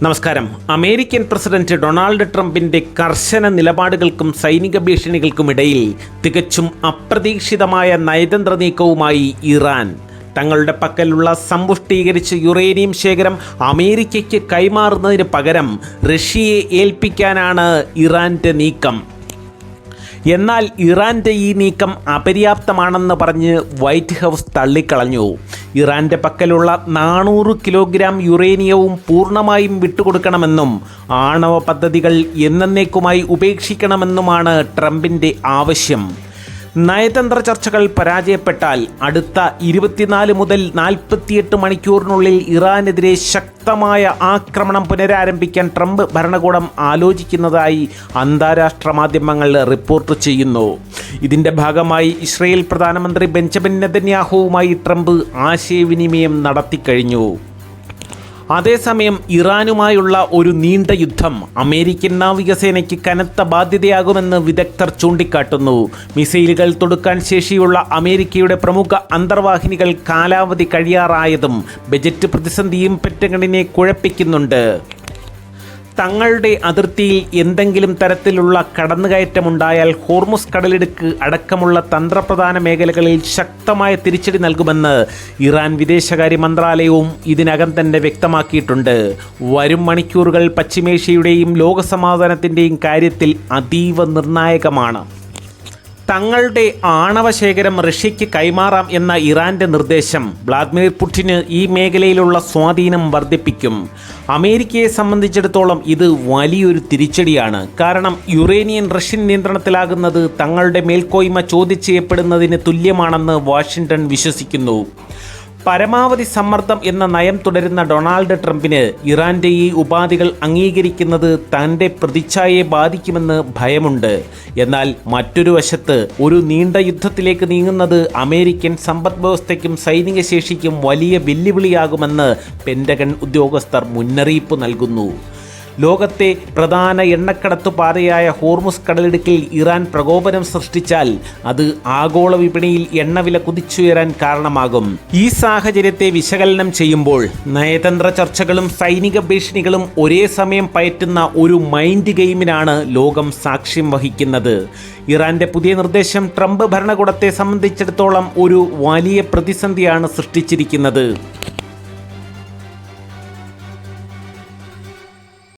നമസ്കാരം. American president Donald ട്രംപിന്റെ കർശന നിലപാടുകൾക്കും സൈനിക ഭീഷണികൾക്കുമിടയിൽ തികച്ചും അപ്രതീക്ഷിതമായ നയതന്ത്ര നീക്കവുമായി ഇറാൻ. തങ്ങളുടെ പക്കലുള്ള സമ്പുഷ്ടീകരിച്ച യുറേനിയം ശേഖരം അമേരിക്കയ്ക്ക് കൈമാറുന്നതിന് പകരം റഷ്യയെ ഏൽപ്പിക്കാനാണ് ഇറാന്റെ നീക്കം. എന്നാൽ ഇറാന്റെ ഈ നീക്കം അപര്യാപ്തമാണെന്ന് പറഞ്ഞ് വൈറ്റ് ഹൗസ് തള്ളിക്കളഞ്ഞു. ഇറാന്റെ പക്കലുള്ള 400 കിലോഗ്രാം യുറേനിയവും പൂർണ്ണമായും വിട്ടുകൊടുക്കണമെന്നും ആണവ പദ്ധതികൾ എന്നേക്കുമായി ഉപേക്ഷിക്കണമെന്നുമാണ് ട്രംപിന്റെ ആവശ്യം. നയതന്ത്ര ചർച്ചകൾ പരാജയപ്പെട്ടാൽ അടുത്ത 24 മുതൽ 48 മണിക്കൂറിനുള്ളിൽ ഇറാനെതിരെ ശക്തമായ ആക്രമണം പുനരാരംഭിക്കാൻ ട്രംപ് ഭരണകൂടം ആലോചിക്കുന്നതായി അന്താരാഷ്ട്ര മാധ്യമങ്ങൾ റിപ്പോർട്ട് ചെയ്യുന്നു. ഇതിൻ്റെ ഭാഗമായി ഇസ്രയേൽ പ്രധാനമന്ത്രി ബെഞ്ചമിൻ നെതന്യാഹുവുമായി ട്രംപ് ആശയവിനിമയം നടത്തിക്കഴിഞ്ഞു. അതേസമയം ഇറാനുമായുള്ള ഒരു നീണ്ട യുദ്ധം അമേരിക്കൻ നാവികസേനയ്ക്ക് കനത്ത ബാധ്യതയാകുമെന്ന് വിദഗ്ധർ ചൂണ്ടിക്കാട്ടുന്നു. മിസൈലുകൾ തൊടുക്കാൻ ശേഷിയുള്ള അമേരിക്കയുടെ പ്രമുഖ അന്തർവാഹിനികൾ കാലാവധി കഴിയാറായതും ബജറ്റ് പ്രതിസന്ധിയും പെൻറ്റഗണിനെ കുഴപ്പിക്കുന്നുണ്ട്. തങ്ങളുടെ അതിർത്തിയിൽ എന്തെങ്കിലും തരത്തിലുള്ള കടന്നുകയറ്റമുണ്ടായാൽ ഹോർമുസ് കടലിടുക്ക് അടക്കമുള്ള തന്ത്രപ്രധാന മേഖലകളിൽ ശക്തമായ തിരിച്ചടി നൽകുമെന്ന് ഇറാൻ വിദേശകാര്യ മന്ത്രാലയവും ഇതിനകം തന്നെ വ്യക്തമാക്കിയിട്ടുണ്ട്. വരും മണിക്കൂറുകൾ പശ്ചിമേഷ്യയുടെയും ലോകസമാധാനത്തിൻ്റെയും കാര്യത്തിൽ അതീവ നിർണായകമാണ്. തങ്ങളുടെ ആണവശേഖരം റഷ്യയ്ക്ക് കൈമാറാം എന്ന ഇറാന്റെ നിർദ്ദേശം വ്ളാദിമിർ പുടിന് ഈ മേഖലയിലുള്ള സ്വാധീനം വർദ്ധിപ്പിക്കും. അമേരിക്കയെ സംബന്ധിച്ചിടത്തോളം ഇത് വലിയൊരു തിരിച്ചടിയാണ്. കാരണം യുറേനിയൻ റഷ്യൻ നിയന്ത്രണത്തിലാകുന്നത് തങ്ങളുടെ മേൽക്കോയ്മ ചോദ്യം ചെയ്യപ്പെടുന്നതിന് തുല്യമാണെന്ന് വാഷിംഗ്ടൺ വിശ്വസിക്കുന്നു. പരമാവധി സമ്മർദ്ദം എന്ന നയം തുടരുന്ന ഡൊണാൾഡ് ട്രംപിന് ഇറാന്റെ ഈ ഉപാധികൾ അംഗീകരിക്കുന്നത് തൻ്റെ പ്രതിച്ഛായയെ ബാധിക്കുമെന്ന് ഭയമുണ്ട്. എന്നാൽ മറ്റൊരു വശത്ത് ഒരു നീണ്ട യുദ്ധത്തിലേക്ക് നീങ്ങുന്നത് അമേരിക്കൻ സമ്പദ് വ്യവസ്ഥയ്ക്കും സൈനിക ശേഷിക്കും വലിയ വെല്ലുവിളിയാകുമെന്ന് പെൻറ്റഗൺ ഉദ്യോഗസ്ഥർ മുന്നറിയിപ്പ് നൽകുന്നു. ലോകത്തെ പ്രധാന എണ്ണക്കടത്തു പാതയായ ഹോർമുസ് കടലിടുക്കിൽ ഇറാൻ പ്രകോപനം സൃഷ്ടിച്ചാൽ അത് ആഗോള വിപണിയിൽ എണ്ണവില കുതിച്ചുയരാൻ കാരണമാകും. ഈ സാഹചര്യത്തെ വിശകലനം ചെയ്യുമ്പോൾ നയതന്ത്ര ചർച്ചകളും സൈനിക ഭീഷണികളും ഒരേ സമയം പയറ്റുന്ന ഒരു മൈൻഡ് ഗെയിമിനാണ് ലോകം സാക്ഷ്യം വഹിക്കുന്നത്. ഇറാന്റെ പുതിയ നിർദ്ദേശം ട്രംപ് ഭരണകൂടത്തെ സംബന്ധിച്ചിടത്തോളം ഒരു വലിയ പ്രതിസന്ധിയാണ് സൃഷ്ടിച്ചിരിക്കുന്നത്.